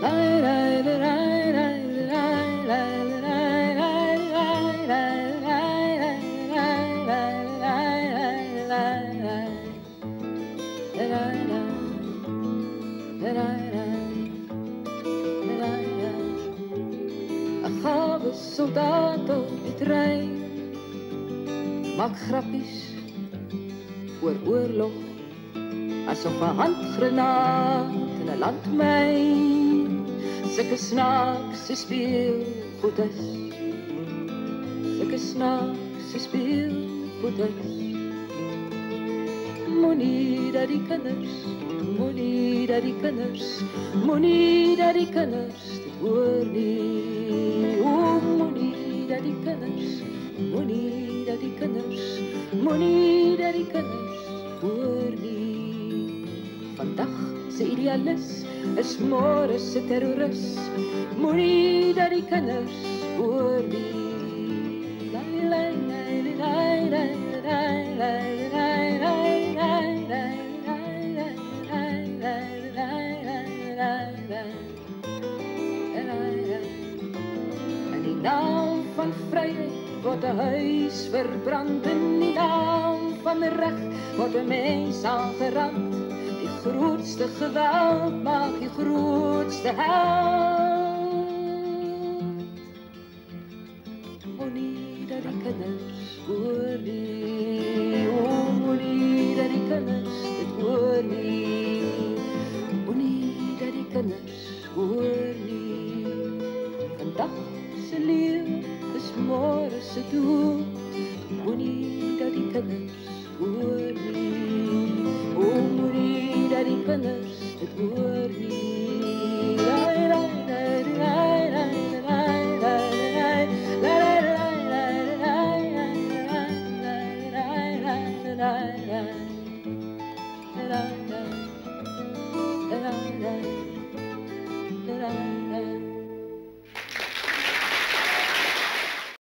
Een gave soldaat op die trein maak grappies oor oorlog, asof 'n handgranaat in 'n landmyn sulke snaakse speelgoed is, sulke snaakse speelgoed is. Moenie dat die kinders, moenie dat die kinders, moenie dat die kinders dit hoor nie. O, moenie dat die kinders, moenie dat die kinders, moenie dat die kinders hoor nie. Vandag se idealis is môre se terroris. Moenie dat die kinders hoor nie. Lai lai lai lai lai lai lai lai lai. In die naam van vryheid word 'n huis verbrand, in die naam van reg word 'n mens aangerand. Die grootste geweld maak die grootste held. Moenie dat die kinders hoor nie, o, moenie dat die kinders dit hoor nie. Moenie dat die kinders hoor nie. Vandag se leeu is môre se dood. Moenie dat die kinders hoor nie. O, moenie dat die kinders dit hoor nie. Lai lai lai lai lai lai lai lai lai lai lai lai lai lai lai lai.